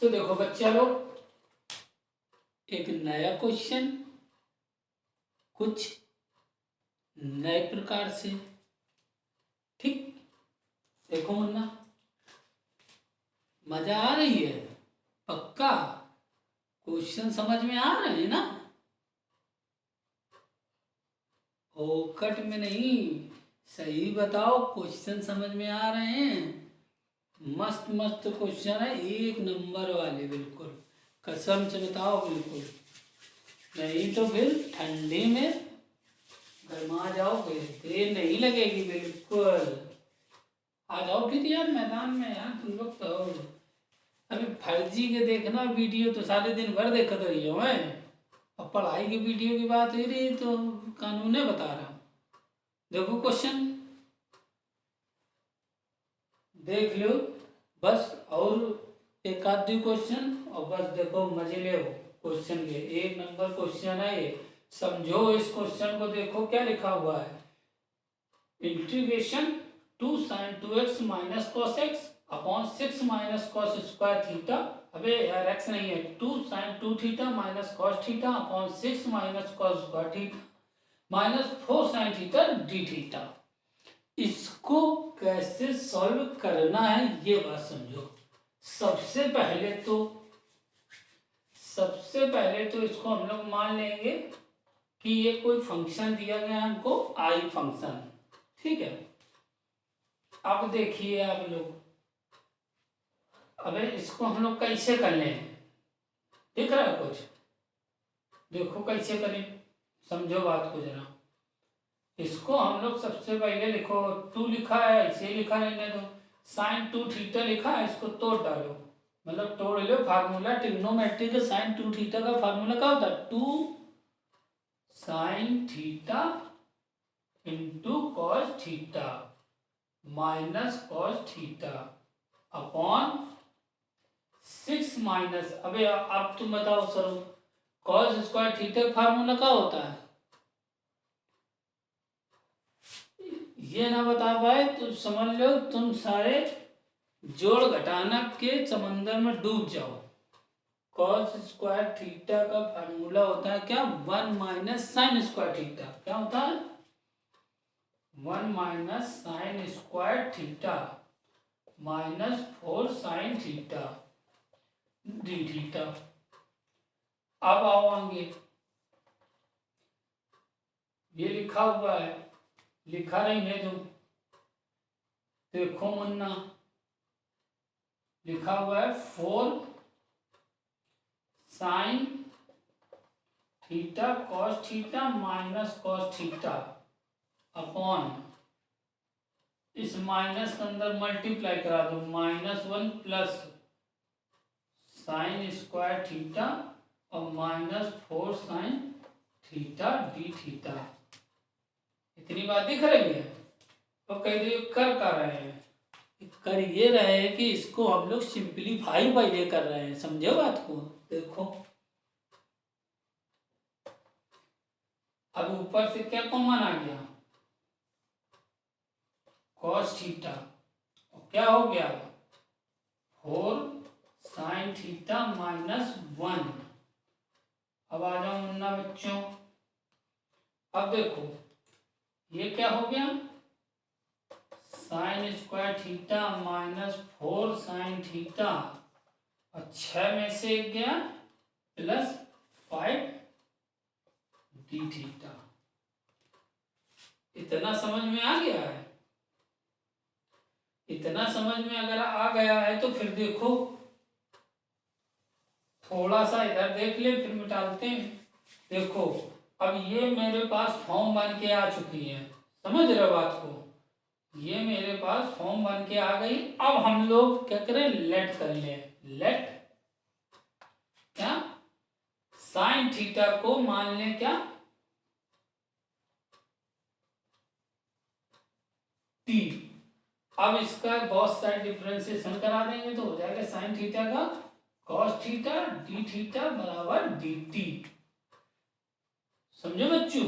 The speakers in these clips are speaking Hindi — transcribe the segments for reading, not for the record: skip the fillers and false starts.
तो देखो बच्चा लोग, एक नया क्वेश्चन कुछ नए प्रकार से, ठीक। देखो मुन्ना, मजा आ रही है? पक्का क्वेश्चन समझ में आ रहे हैं ना? फोकट में नहीं, सही बताओ, क्वेश्चन समझ में आ रहे हैं? मस्त मस्त क्वेश्चन है, एक नंबर वाले, बिल्कुल कसम से बताओ, बिल्कुल। नहीं तो फिर ठंडी में गरमा जाओगे, देर नहीं लगेगी, बिल्कुल। आ जाओ फिर यार मैदान में, यार तुम लोग तो अभी फर्जी के देखना वीडियो तो सारे दिन भर देखते रही हो मैं। अब पढ़ाई की वीडियो की बात हो रही तो कानून है बता रहा हूँ। देखो क्वेश्चन देख लो बस, और एक आध क्वेश्चन और बस देखो, मजे ले हो क्वेश्चन के। एक नंबर क्वेश्चन है ये, समझो इस क्वेश्चन को। देखो क्या लिखा हुआ है, integration 2 sin 2x minus cos x upon 6 minus cos square theta. अबे यार एक्स नहीं है, 2 sin 2 theta minus cos theta upon 6 minus cos square theta minus 4 sin theta D theta. इसको कैसे सॉल्व करना है ये बात समझो। सबसे पहले तो इसको हम लोग मान लेंगे कि ये कोई फंक्शन दिया गया है हमको, आई फंक्शन, ठीक है। अब देखिए आप लोग, अबे इसको हम लोग कैसे कर लें, दिख रहा है कुछ? देखो कैसे करें, समझो बात को जरा। इसको हम लोग सबसे पहले लिखो, 2 लिखा है, ऐसे लिखा रहने दो, साइन 2 थीटा लिखा है, इसको तोड़ डालो, मतलब तोड़ लो। फार्मूला ट्रिग्नोमेट्री का साइन 2 थीटा का फार्मूला क्या होता है, 2 sine theta into cos theta minus cos theta upon 6 minus, अबे अब तुम बताओ सर, कॉस स्क्वायर थीटा का फार्मूला क्या होता है? ये ना बता पाए तो समझ लो तुम सारे जोड़ घटाना के समंदर में डूब जाओ। कॉस स्क्वायर थीटा का फार्मूला होता है क्या, 1 माइनस साइन स्क्वायर थीटा। क्या होता है, 1 minus sine square theta minus 4 sine theta D theta. अब आओ आगे, ये लिखा हुआ है, लिखा रहेंगे तुम, देखो मुन्ना, लिखा हुआ है 4 sine theta cos theta minus cos theta upon, इस माइनस के अंदर मल्टीप्लाई करा दो, -1 प्लस साइन स्क्वायर थीटा और minus 4 sine theta D theta. इतनी बात दिख रही है? तो कह दिए कर रहे हैं, कर ये रहे हैं कि इसको हम लोग सिंप्लीफाई पहले कर रहे हैं, समझे बात को। देखो अब ऊपर से क्या कॉमन आ गया, कॉस थीटा, और क्या हो गया 4 साइन थीटा -1। अब आ जाओ मुन्ना बच्चों, अब देखो ये क्या हो गया, sine square theta -4 sine theta और 6 में से एक गया प्लस 5 डी थीटा। इतना समझ में आ गया है? इतना समझ में अगर आ गया है तो फिर देखो, थोड़ा सा इधर देख ले फिर मिटाते हैं। देखो अब ये मेरे पास फॉर्म बन के आ चुकी है, समझ रहे बात को, ये मेरे पास फॉर्म बन के आ गई। अब हम लोग क्या करें, लेट कर ले, लेट क्या, साइन थीटा को मान लें क्या, टी। अब इसका बहुत सारे डिफरेंशिएशन करा देंगे तो हो जाएगा साइन थीटा का कॉस थीटा डी थीटा बराबर डी टी। समझो बच्चों?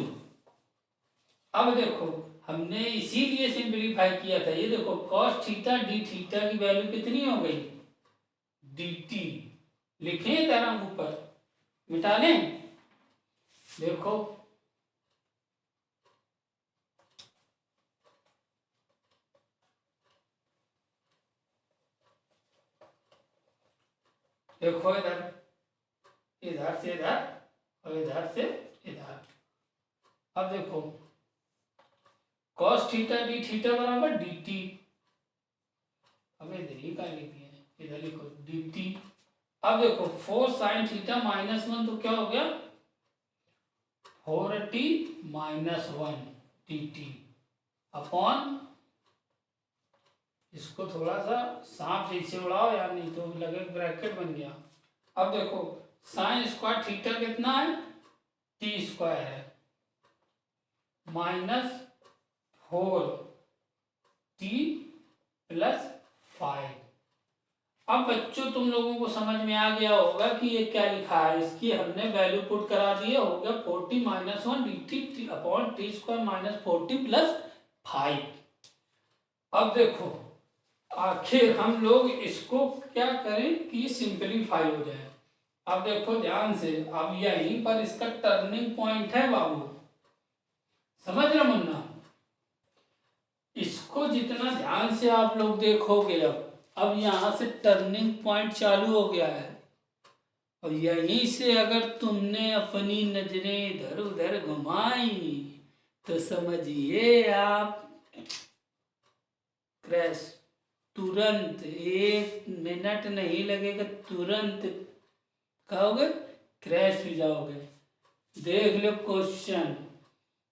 अब देखो हमने इसीलिए सिंपलीफाई किया था, ये देखो कॉस थीटा डी थीटा की वैल्यू कितनी हो गई, डी टी। लिखें तरंग ऊपर, मिटा लें। देखो देखो इधर, इधर से इधर और इधर से इधर। अब देखो cos थीटा डी थीटा बराबर डी टी। अब इधर ही का लिख दिया, इधर लिखो डी टी। अब देखो 4 साइन थीटा -1 तो क्या हो गया 4t -1 डी टी अपॉन, इसको थोड़ा सा सांप जैसे उड़ाओ यार, नहीं तो लगे ब्रैकेट बन गया। अब देखो साइन स्क्वायर थीटा कितना है टी स्क्वायर है -4t+5। अब बच्चों तुम लोगों को समझ में आ गया होगा कि ये क्या लिखा है, इसकी हमने वैल्यू पुट करा दी है, हो गया 40 -1 dt अपॉन टी स्क्वायर -40+5। अब देखो आखिर हम लोग इसको क्या करें कि ये सिंपलीफाई हो जाए। अब देखो ध्यान से, अब यहीं पर इसका टर्निंग पॉइंट है बाबू, समझ रहे मुन्ना। इसको जितना ध्यान से आप लोग देखोगे, अब यहां से टर्निंग पॉइंट चालू हो गया है, और यहीं से अगर तुमने अपनी नजरें इधर उधर घुमाई तो समझिए आप क्रैश, तुरंत 1 मिनट नहीं लगेगा, तुरंत कहोगे क्रैश हो जाओगे। देख लो question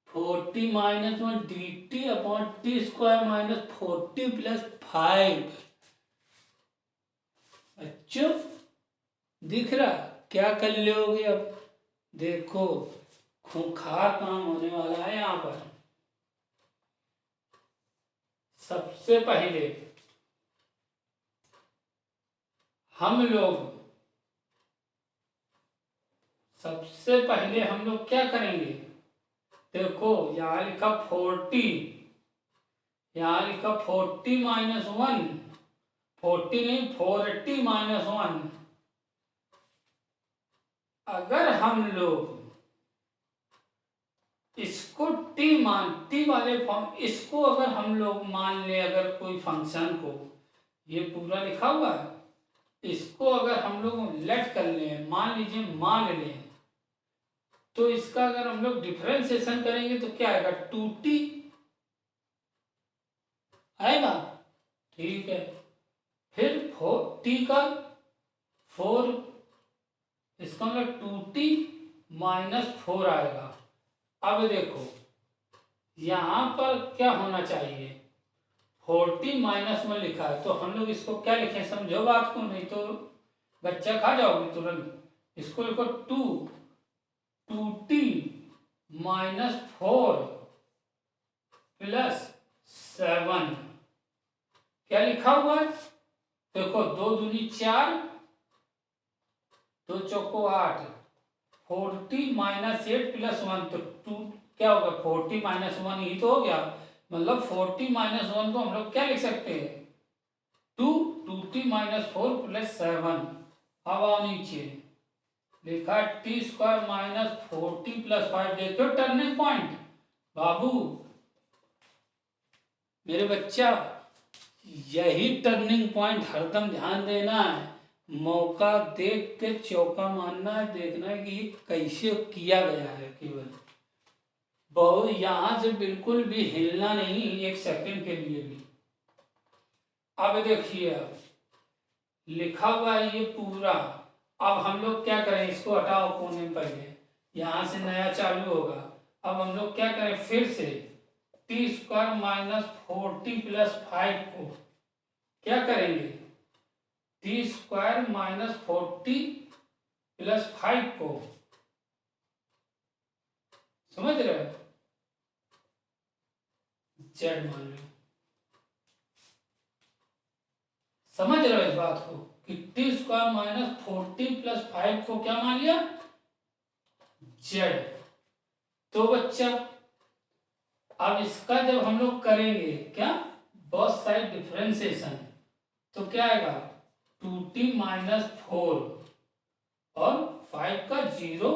40 -1 dt upon t square -40+5। अच्छा दिख रहा क्या कर लोगे। अब देखो खूंखार काम होने वाला है यहाँ पर। सबसे पहले हम लोग क्या करेंगे, देखो यहाँ लिखा 40, यहाँ लिखा 40 -1, 40 नहीं 40 -1। अगर हम लोग इसको टी वाले फॉर्म, इसको अगर हम लोग मान ले, अगर कोई फंक्शन को, ये पूरा लिखा हुआ है, इसको अगर हम लोग लेट कर लें, मान लीजिए मान लें, तो इसका अगर हम लोग डिफरेंशिएशन करेंगे तो क्या आएगा 2t आएगा, ठीक है। फिर 4t का 4, इसका मतलब 2t -4 आएगा। अब देखो यहां पर क्या होना चाहिए 40 -1 लिखा है, तो हम लोग इसको क्या लिखें, समझो बात को, नहीं तो बच्चा खा जाओगे तुरंत। इसको लिखो 2t -4+7। क्या लिखा हुआ है, देखो 2 दूनी 4, 2 चौको 8, 40 -8+1, तो 2 क्या होगा 40 -1 ही तो हो गया, मतलब 40 -1 को हम लोग क्या लिख सकते हैं 2t -4+7। अब आओ नीचे लिखा टी स्क्वायर -40+5। देखो टर्निंग पॉइंट बाबू मेरे बच्चा, यही टर्निंग पॉइंट हरदम ध्यान देना है, मौका देख के चौका मारना है, देखना है कि ये कैसे किया गया है। केवल बहुत यहां से बिल्कुल भी हिलना नहीं, 1 सेकंड के लिए भी। अब देखिए अब लिखा हुआ है ये पूरा। अब हम लोग क्या करें, इसको हटाओ कोने में, पहले यहां से नया चालू होगा। अब हम लोग क्या करें, फिर से टी स्क्वायर -40+5 को क्या करेंगे, टी स्क्वायर -40+5 को समझ रहे हो, जेड मान लो, समझ रहे हो इस बात को कि टी स्क्वायर -40+5 को क्या मान लिया जेड। तो बच्चा अब इसका जब हम लोग करेंगे क्या बोथ साइड डिफरेंशिएशन, तो क्या आएगा 2t -4 और 5 का 0,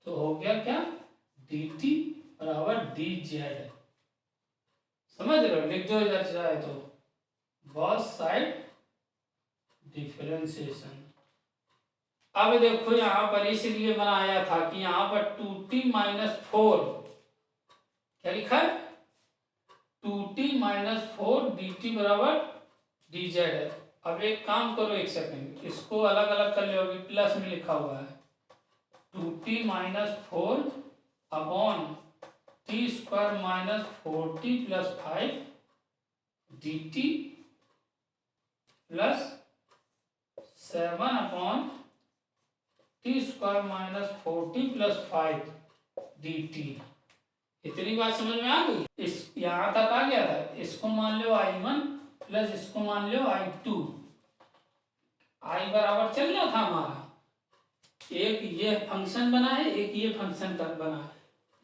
तो हो गया क्या, dt बराबर dz। समझ रहे हो, लिख दो इधर चाहे तो, गॉस साइड डिफरेंशिएशन। अब देखो यहाँ पर इसलिए बनाया था कि यहाँ पर 2t-4, क्या लिखा है, 2t-4 dt बराबर dz है। अब एक काम करो, एक सेकंड, इसको अलग अलग कर लो, अभी प्लस में लिखा हुआ है, 2t-4 upon t square minus 4t plus 5 dt plus 7 upon t square minus 4t plus 5 dt। इतनी बात समझ में आ गई, इस यहां तक आ गया था। इसको मान लो I1 प्लस इसको मान लो I2। I बराबर चल रहा था हमारा, एक ये फंक्शन बना है, एक ये फंक्शन तक बना है।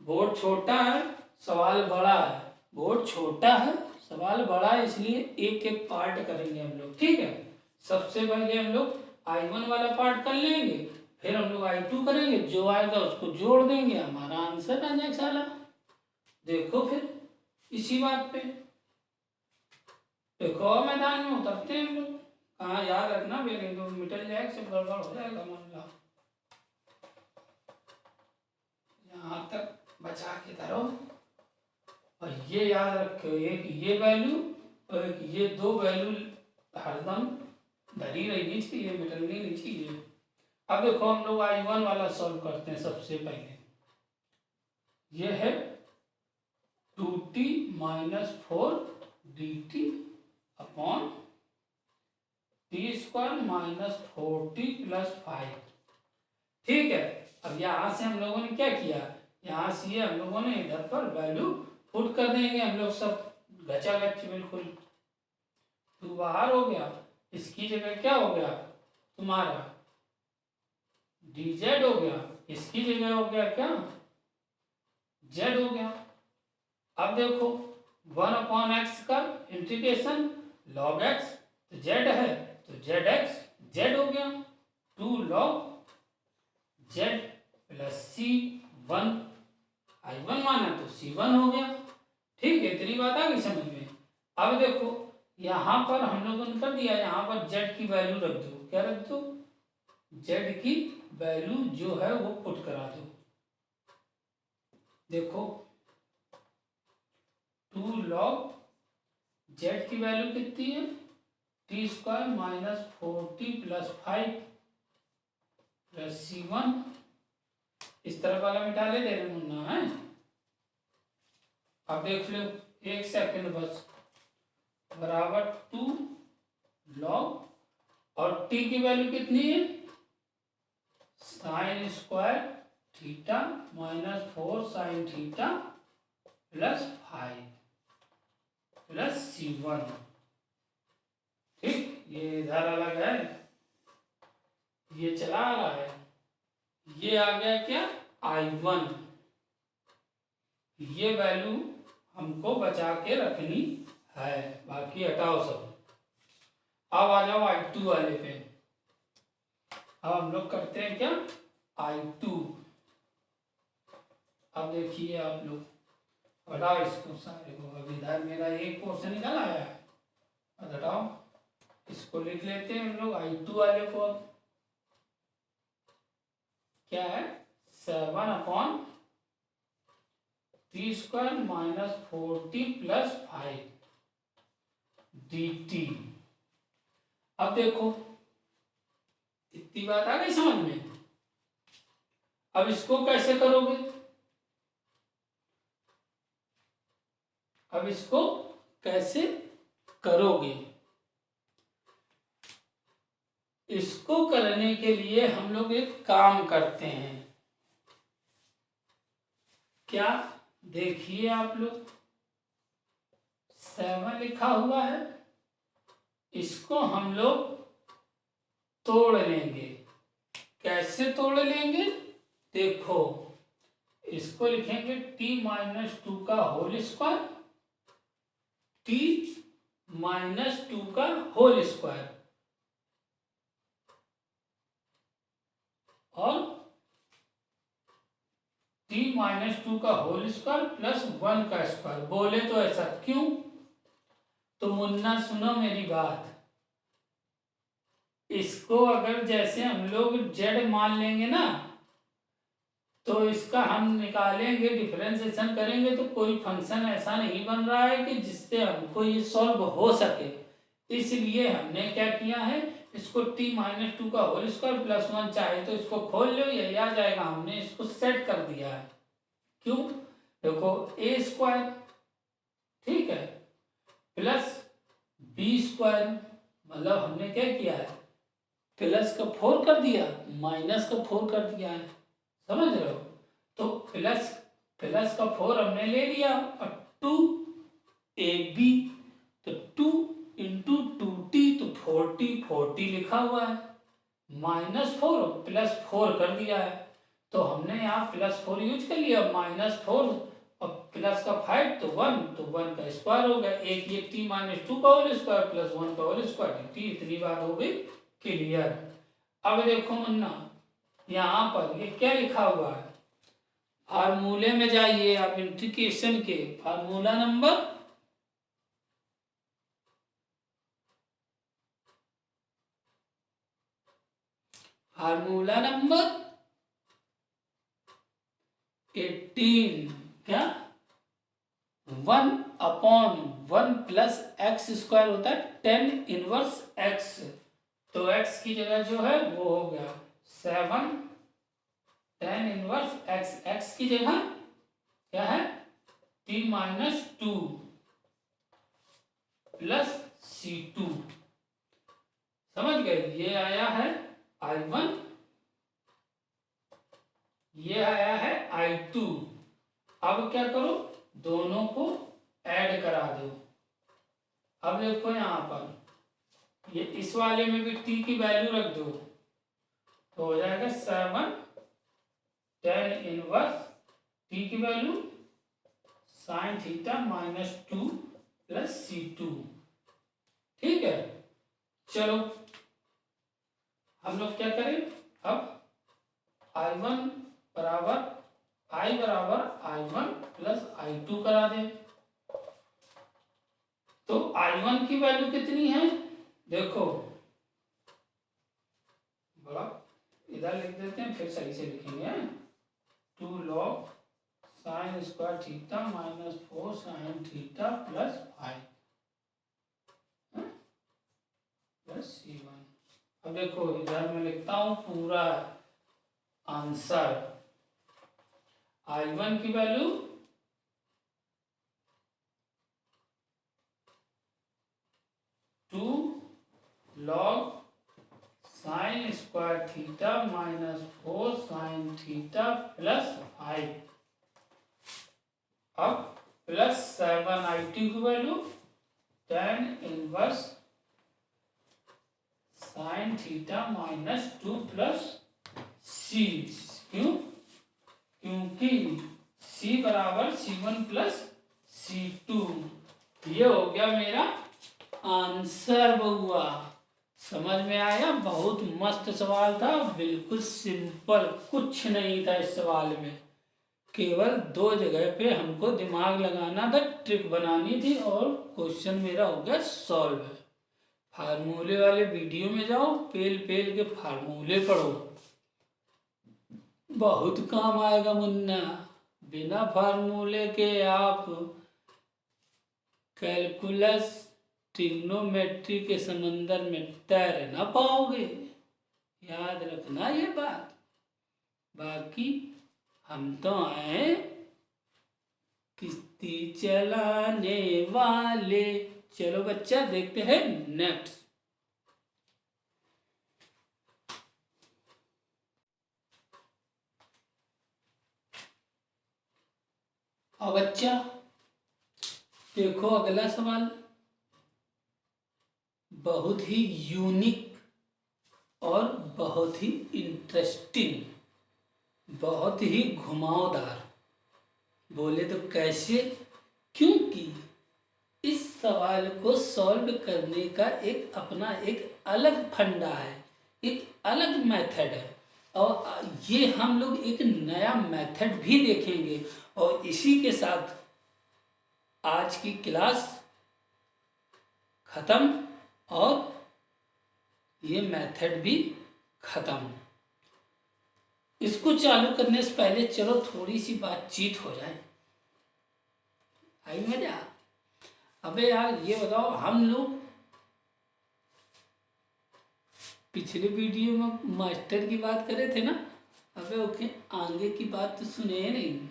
बोर्ड छोटा है, सवाल बड़ा है, बोर्ड छोटा है, सवाल बड़ा है, इसलिए एक एक पार्ट करेंगे हम लोग, ठीक है। सबसे पहले हम लोग I1 वाला पार्ट कर लेंगे, फिर हम लोग I2 करेंगे, जो आएगा उसको जोड़ देंगे, हमारा आंसर आ जाएगा साला। देखो फिर इसी बात पे देखो, मैदान में उतरते हैं हम लोग। कहाँ, याद रखना मेरे, तो मिटल जाएगा, सब गड़बड़ हो जाएगा मामला। यहाँ तक बचा के धरो, और ये याद रखो, एक ये वैल्यू और एक ये दो वैल्यू हरदम धरी रहनी चाहिए, मिटलनी नहीं चाहिए। अब देखो हम लोग I1 वाला सॉल्व करते हैं। सबसे पहले ये है 2t-4 dt upon t square minus 4t plus 5, ठीक है। अब यहाँ से हम लोगों ने क्या किया, यहाँ से हम लोगों ने इधर पर वैल्यू पुट कर देंगे हम लोग, सब गचागच बिल्कुल। 2 बाहर हो गया, इसकी जगह क्या हो गया तुम्हारा dz हो गया, इसकी जगह हो गया क्या, z हो गया। अब देखो 1/x का इंटीग्रेशन log x, तो z है तो zx z हो गया, 2 log z plus c1, I1 माना तो c1 हो गया, ठीक है। इतनी बात आ गई समझ में। अब देखो यहाँ पर हम लोगों ने कर दिया, यहाँ पर z की वैल्यू रख दो, क्या रख दो, z की वैल्यू जो है वो पुट करा दो। देखो 2 log z की वैल्यू कितनी है, T square minus 4t plus 5 plus c1, इस तरफ वाला मिटा ले, देना मुन्ना है। अब देख लो, एक सेकंड बस, बराबर 2 log, और t की वैल्यू कितनी है, sine square theta minus 4 sine theta plus 5 plus c1, ठीक। ये इधर अलग है, ये चला आ रहा है, ये आ गया क्या I1, ये वैल्यू हमको बचा के रखनी है, बाकी हटाओ सब। अब आ जाओ I2 वाले पे। अब हम लोग करते हैं क्या, I2। अब देखिए आप लोग, हटाओ इसको सारे को, अब इधर मेरा एक पोर्शन निकल आया है, अब हटाओ, इसको लिख लेते हैं हम लोग I2 वाले को। अब क्या है, 7 upon t square minus 4t plus 5 dt। अब देखो इतनी बात आ गई समझ में। अब इसको कैसे करोगे, अब इसको कैसे करोगे, इसको करने के लिए हम लोग एक काम करते हैं। क्या, देखिए आप लोग 7 लिखा हुआ है, इसको हम लोग तोड़ लेंगे। कैसे तोड़ लेंगे, देखो इसको लिखेंगे t-2 का होल स्क्वायर, t-2 का होल स्क्वायर, और t-2 का होल स्क्वायर प्लस 1 का स्क्वायर। बोले तो ऐसा क्यों? तो मुन्ना सुनो मेरी बात, इसको अगर जैसे हम लोग z मान लेंगे ना, तो इसका हम निकालेंगे, डिफरेंशिएशन करेंगे, तो कोई फंक्शन ऐसा नहीं बन रहा है कि जिससे हमको ये सॉल्व हो सके। इसलिए हमने क्या किया है, इसको t-2 का होल स्क्वायर प्लस 1, चाहे तो इसको खोल लो, यही आ जाएगा। हमने इसको सेट कर दिया है। क्यों? देखो a स्क्वायर, ठीक है, प्लस b स्क्वायर, मतलब हमने क्या किया है, प्लस का 4 कर दिया, माइनस का 4 कर दिया है। समझ रहे हो? तो प्लस का 4 हमने ले लिया, और 2ab, तो 2 इंटू 2t, तो 40 लिखा हुआ है, -4 प्लस 4 कर दिया है। तो हमने यहाँ +4 यूज कर लिया, -4 और प्लस का 5, तो 1, तो 1 का स्क्वायर हो गया। एक ये t-2 का होल स्क्वायर प्लस 1 का होल स्क्वायर, t इतनी बात हो गई क्लियर। अब देखो मुन्ना, यहाँ पर ये क्या लिखा हुआ है, फार्मूले में जाइए आप, इंटीग्रेशन के फार्मूला नंबर फार्मूला नंबर 18, क्या 1/1 प्लस एक्स स्क्वायर होता है 10 इनवर्स x। तो x की जगह जो है वो हो गया 7 10 इनवर्स x। x की जगह क्या है, t-2 प्लस c2। समझ गए? ये आया है I1, ये आया है I2। अब क्या करो, दोनों को ऐड करा दो। अब देखो यहाँ पर, ये इस वाले में भी t की वैल्यू रख दो, तो हो जाएगा 7 10 इनवर्स t की value sin theta -2 plus c2। ठीक है, चलो हम लोग क्या करें, अब I1 बराबर I1 प्लस I2 करा दें। तो I1 की वैल्यू कितनी है, देखो बड़ा इधर लिख देते हैं, फिर सही से लिखेंगे। 2 log sin square theta -4 sin theta plus 5 plus c1। अब देखो इधर मैं लिखता हूं पूरा आंसर। I1 की value 2 log sin square theta -4 sin theta plus 5। अब प्लस 7 I2 की value 10 inverse sin theta -2 plus c। क्यों? क्योंकि c बराबर c1 प्लस c2। ये हो गया मेरा आंसर बउआ। समझ में आया? बहुत मस्त सवाल था, बिल्कुल सिंपल, कुछ नहीं था इस सवाल में, केवल 2 जगह पे हमको दिमाग लगाना था, ट्रिक बनानी थी, और क्वेश्चन मेरा हो गया सॉल्व। फार्मूले वाले वीडियो में जाओ, पेल पेल के फार्मूले पढ़ो, बहुत काम आएगा मुन्ना। बिना फार्मूले के आप कैलकुलस ट्रिग्नोमेट्री के समंदर में तैर ना पाओगे, याद रखना ये बात। बाकी हम तो आए किश्ती चलाने वाले। चलो बच्चा, देखते हैं नेक्स्ट। और बच्चा देखो अगला सवाल, बहुत ही यूनिक और बहुत ही इंटरेस्टिंग, बहुत ही घुमावदार। बोले तो कैसे? क्योंकि इस सवाल को सॉल्व करने का एक अपना एक अलग फंडा है, एक अलग मेथड है, और ये हम लोग एक नया मेथड भी देखेंगे। और इसी के साथ आज की क्लास खत्म और ये मेथड भी खत्म। इसको चालू करने से पहले चलो थोड़ी सी बातचीत हो जाए। आई मजा? अबे यार ये बताओ, हम लोग पिछले वीडियो में मास्टर की बात करे थे ना? अबे ओके, आगे की बात तो सुने नहीं।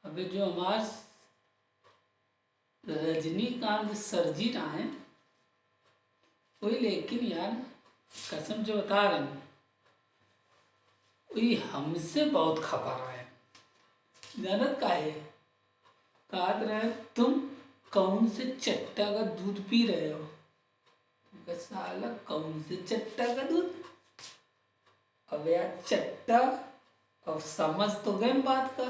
अबे जो हमारे रजनीकांत सर जी ना है वही, लेकिन यार कसम से बता रहे हैं, वही हमसे बहुत खपा रहा है। जानत का है? कहा रहे तुम कौन से चट्टा का दूध पी रहे हो? साला कौन से चट्टा का दूध? अब यार चट्टा, अब समझ तो गए बात का,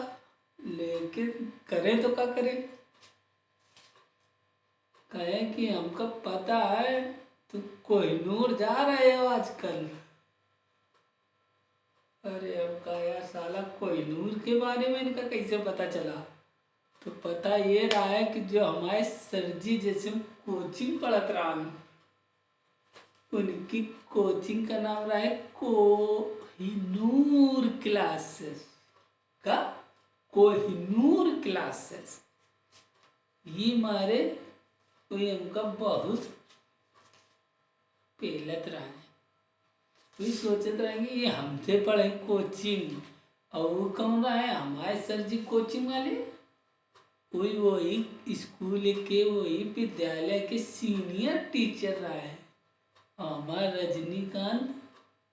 लेकिन करे तो क्या करे? कहे कि हमको पता है तो कोहिनूर जा रहे हो आजकल। अरे अब का यार साला कोहिनूर के बारे में इनका कैसे पता चला? तो पता ये रहा है कि जो हमारे सर जी जैसे कोचिंग पढ़त रहा, उनकी कोचिंग का नाम रहा है कोहिनूर क्लासेस का। कोहिनूर क्लासेस ये मारे कोई हमका बहुत पेलत रहा है। कोई सोचते रहेंगे ये हमसे पढ़े कोचिंग, और वो कौन रहा है? हमारे सर जी कोचिंग वाले, वही स्कूल के, वही विद्यालय के सीनियर टीचर रहा है हमारा रजनीकांत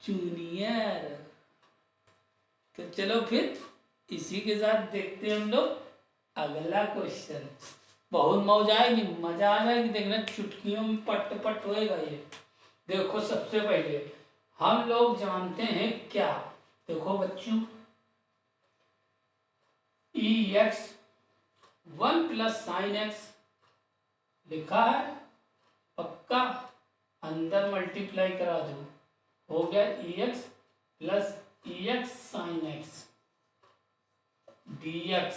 जूनियर। तो चलो फिर इसी के साथ देखते हैं हम लोग अगला क्वेश्चन। बहुत मौज आएगी, मजा आ जाएगी देखना, चुटकियों में पट पट होएगा ये। देखो सबसे पहले हम लोग जानते हैं क्या? देखो बच्चों, EX 1 + sin x लिखा है, पक्का अंदर मल्टीप्लाई करा दो, हो गया EX + EX sin x dx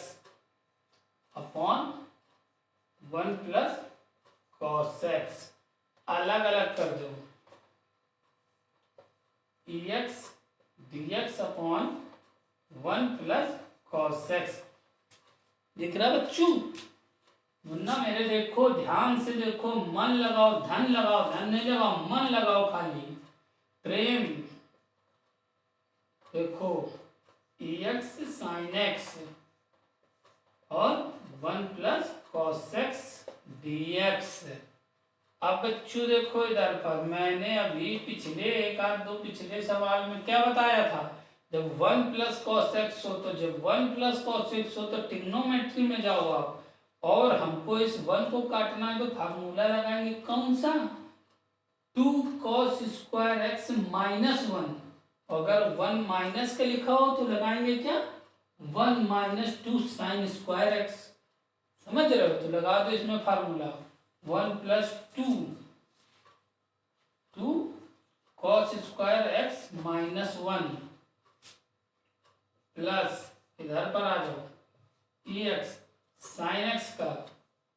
upon 1 + cos x। अलग अलग कर दो, EX dx upon 1 + cos x। दिख रहा बच्चों? मुन्ना मेरे देखो, ध्यान से देखो, मन लगाओ, धन लगाओ, धन नहीं लगाओ, मन लगाओ खाली, प्रेम। देखो EX sin x और 1 + cos x dx। अब बच्चों देखो इधर पर, मैंने अभी पिछले एक आध दो पिछले सवाल में क्या बताया था? जब 1 + cos x हो, तो जब 1 + cos x हो तो ट्रिग्नोमेट्री में जाओ आप, और हमको इस 1 को काटना है तो फार्मूला लगाएंगे कौन सा? 2 cos स्क्वायर x -1। अगर 1 माइनस का लिखा हो तो लगाएंगे क्या? 1 - 2 sin स्क्वायर x। समझ रहे हो? तो लगा दो इसमें formula 1 + 2 cos square x -1 plus, इधर पर आ जाओ, EX sin x का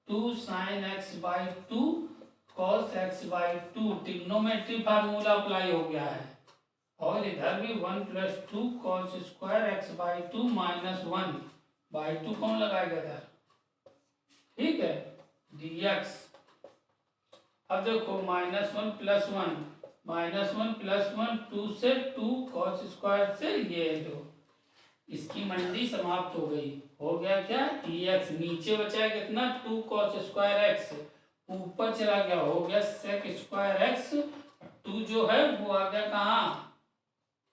2 sin x/2 cos x/2। Trigonometry formula apply हो गया है। और इधर भी 1 + 2 cos स्क्वायर x/2 -1/2 कौन लगाएगा इधर? ठीक है, dx। अब देखो -1 + 1 -1 + 1 2 से 2 cos स्क्वायर से ये दो, इसकी मंडी समाप्त हो गई। हो गया क्या? EX नीचे बचा है कितना? 2 cos स्क्वायर x, ऊपर चला गया, हो गया sec स्क्वायर x। 2 जो है वो आ गया कहाँ?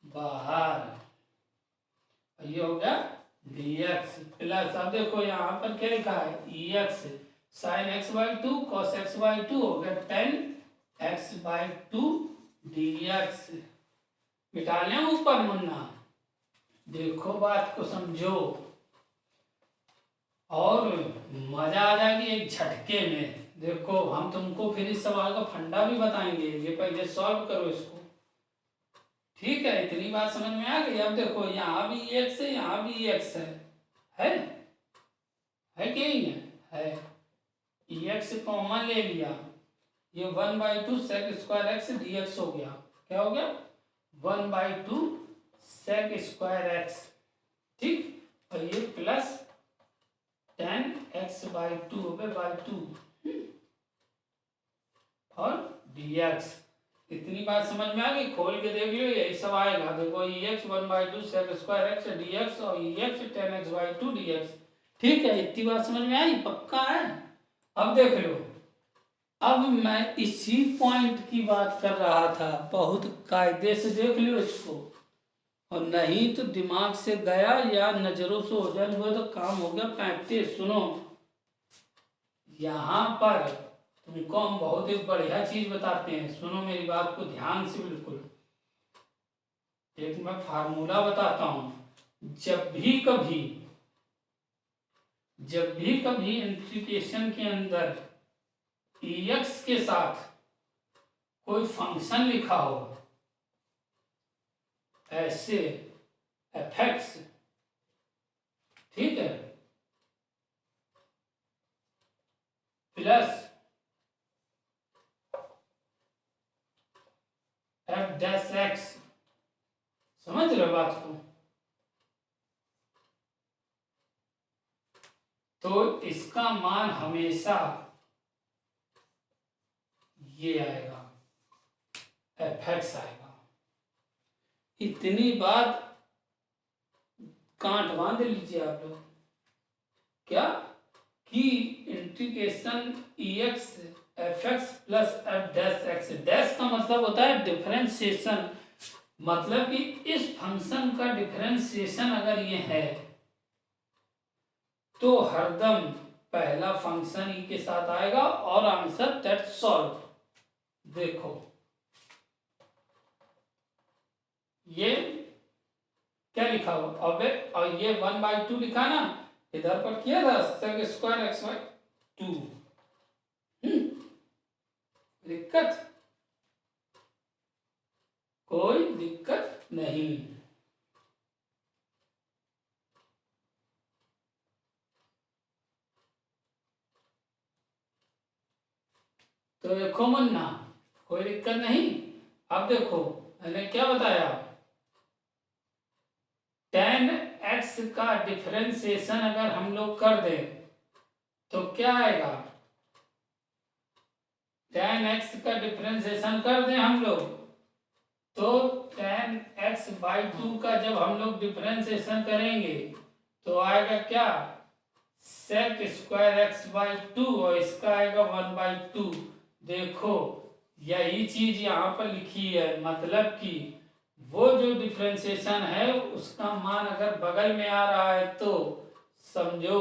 बाहर। ये हो गया dx प्लस, अब देखो यहाँ पर क्या लिखा है? EX sin x/2 cos x/2 हो गया 10 x/2 dx। मिटा लें ऊपर मुन्ना, देखो बात को समझो और मजा आ जाएगी एक झटके में। देखो हम तुमको फिर इस सवाल का फंडा भी बताएंगे, ये पहले सॉल्व करो इसको, ठीक है, इतनी बात समझ में आ गई। अब देखो यहाँ भी एक्स है, यहाँ भी एक्स है कि नहीं है एक्स कॉमन ले लिया, ये 1/2 sec square x d x हो गया। क्या हो गया? 1/2 सेक स्क्वायर एक्स। ठीक, और ये प्लस 10x/2 हो गए बाई 2 और dx। इतनी बात समझ में आ गई? खोल के देख लो, यही सब आएगा। देखो ex 1/2 sec square x dx और ex 10x/2 dx। ठीक है, इतनी बात समझ में आई? पक्का है? अब देख लो, अब मैं इसी पॉइंट की बात कर रहा था, बहुत कायदे से देख लो इसको, और नहीं तो दिमाग से गया या नजरों से ओझल हुआ तो काम हो गया 35। सुनो, यहाँ पर तुमको हम बहुत ही बढ़िया चीज बताते हैं, सुनो मेरी बात को ध्यान से बिल्कुल। एक मैं फार्मूला बताता हूं। जब भी कभी इंटीग्रेशन के अंदर एक्स के साथ कोई फंक्शन लिखा हो, ऐसे एफएक्स, ठीक है, प्लस एफ डैश एक्स, समझ रहे बात को? तो इसका मान हमेशा ये आएगा, एफएक्स आएगा। इतनी बात कांट बांध लीजिए आप लोग। क्या कि integration x F x plus F dash x, dash का मतलब होता है डिफरेंशिएशन, मतलब कि इस फंक्शन का डिफरेंशिएशन अगर ये है तो हरदम पहला फंक्शन ई के साथ आएगा और आंसर दैट सॉल्व। देखो ये क्या लिखा हुआ, और ये 1/2 लिखा ना, इधर पर किया था सेक स्क्वायर एक्स बाई 2। दिक्कत? कोई दिक्कत नहीं। तो देखो मुन्ना, कोई दिक्कत नहीं। अब देखो मैंने क्या बताया, 10x का डिफरेंशिएशन अगर हम लोग कर दें तो क्या आएगा? 10x का डिफरेंशिएशन कर दें हम लोग तो 10x/2 का जब हम लोग डिफरेंशिएशन करेंगे तो आएगा क्या? सेक स्क्वायर x/2 और इसका आएगा 1/2। देखो यही चीज यहाँ पर लिखी है, मतलब कि वो जो डिफरेंशिएशन है उसका मान अगर बगल में आ रहा है तो समझो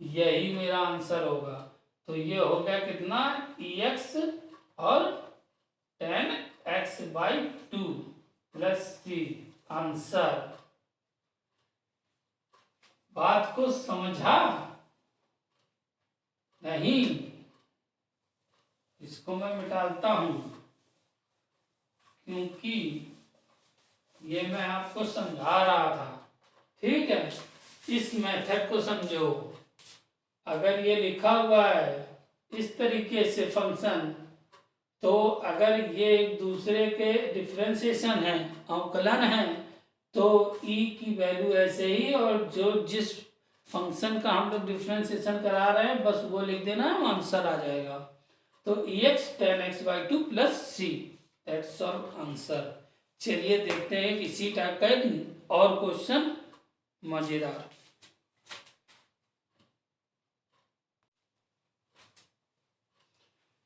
यही मेरा आंसर होगा। तो ये हो गया कितना? एक्स और 10x/2 प्लस सी आंसर। बात को समझा नहीं? इसको मैं मिटाता हूं क्योंकि ये मैं आपको समझा रहा था। ठीक है, इस मेथड को समझो। अगर ये लिखा हुआ है इस तरीके से फंक्शन, तो अगर ये एक दूसरे के डिफरेंशिएशन है, अवकलन है, तो ई की वैल्यू ऐसे ही, और जो जिस फंक्शन का हम लोग डिफरेंशिएशन करा रहे हैं बस वो लिख देना, आंसर आ जाएगा। तो ex 10x/2 plus c, that's our answer. चलिए देखते हैं इसी टाइप का एक और क्वेश्चन मजेदार।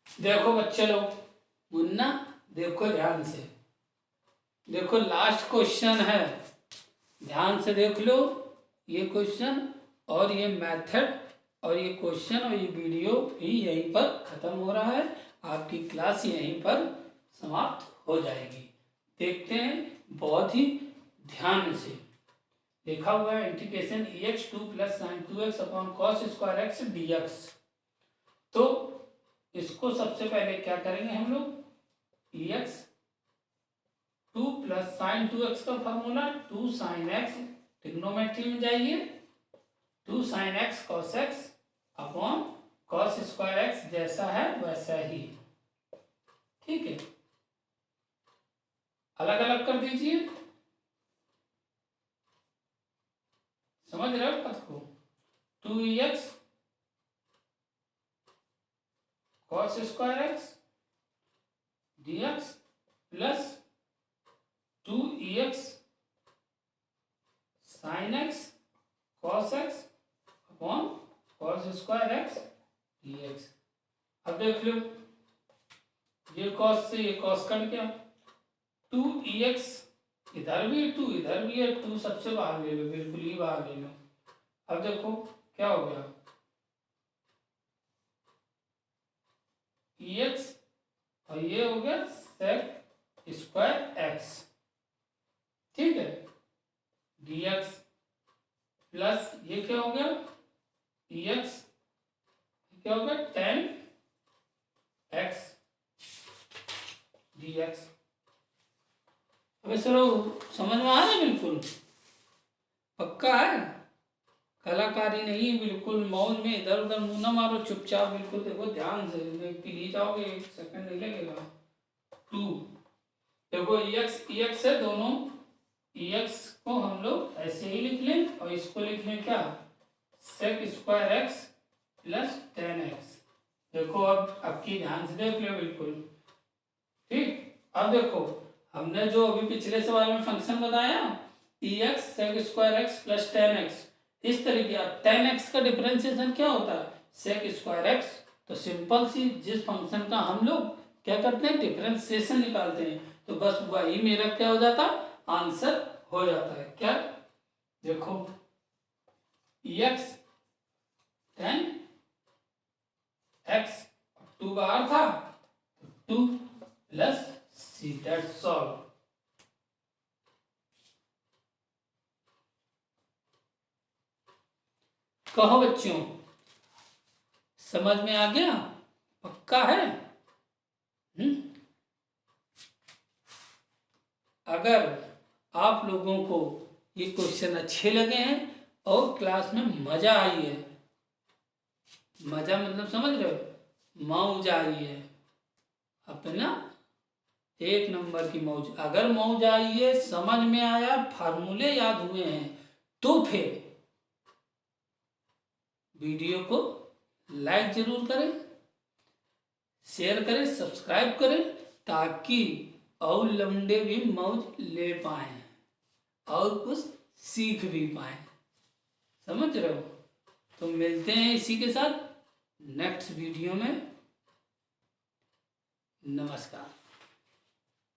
देखो बच्चे लोग, मुन्ना देखो ध्यान से, देखो लास्ट क्वेश्चन है, ध्यान से देख लो ये क्वेश्चन और ये मेथड और ये क्वेश्चन और ये वीडियो भी यहीं पर खत्म हो रहा है, आपकी क्लास यहीं पर समाप्त हो जाएगी। देखते हैं बहुत ही ध्यान से। लिखा हुआ है integration ex 2 plus sign 2x upon cos square x dx। तो इसको सबसे पहले क्या करेंगे हम लोग, ex 2 प्लस साइन 2x का फॉर्मूला 2 साइन एक्स, ट्रिग्नोमेट्री में जाइए, 2 sine x cos x upon cos square x, जैसा है वैसा ही। ठीक है, अलग अलग कर दीजिए, समझ रहे हो बात को। 2x cos square x dx plus 2x sine x cos x upon cos square x dx। अब देख लो, ये कॉस से ये कॉस कट गया, 2x इधर भी 2 इधर भी है, 2 सबसे बाहर ले लो, बिल्कुल ही बाहर ले लो। अब देखो क्या हो गया, ex और ये हो गया सेक स्क्वायर एक्स। ठीक है, dx प्लस ये क्या हो गया ex, क्या हो गया tan x dx। अबे सर समझ में आ रहा है, बिल्कुल पक्का है, कलाकारी नहीं, बिल्कुल मौज में, इधर उधर मुंह ना मारो, चुपचाप बिल्कुल देखो ध्यान से, पी जाओगे, 1 सेकंड नहीं लगेगा। 2 देखो ex है दोनों, ex को हम लोग ऐसे ही लिख लें और इसको लिख लें क्या, sec square x plus tan x. देखो अब की ध्यान से देख लो बिल्कुल। ठीक, अब देखो हमने जो अभी पिछले सवाल में फंक्शन बताया ex sec square x plus tan x, इस तरीके tan x का डिफरेंशिएशन क्या होता है, सेक स्क्वायर एक्स। तो सिंपल सी, जिस फंक्शन का हम लोग क्या करते हैं डिफरेंशिएशन निकालते हैं, तो बस वही मेरा क्या हो जाता, आंसर हो जाता है। क्या देखो ex tan x, 2 बाहर था, 2 प्लस c, दैट्स ऑल। कहो बच्चों, समझ में आ गया, पक्का है। अगर आप लोगों को ये क्वेश्चन अच्छे लगे हैं और क्लास में मजा आई है, मजा मतलब समझ रहे हो, मौज आई है, अपना 1 नंबर की मौज। अगर मौज आई है, समझ में आया, फार्मूले याद हुए हैं, तो फिर वीडियो को लाइक जरूर करें, शेयर करें, सब्सक्राइब करें, ताकि और लौंडे भी मौज ले पाए और कुछ सीख भी पाए। समझ रहे हो, तो मिलते हैं इसी के साथ नेक्स्ट वीडियो में। नमस्कार।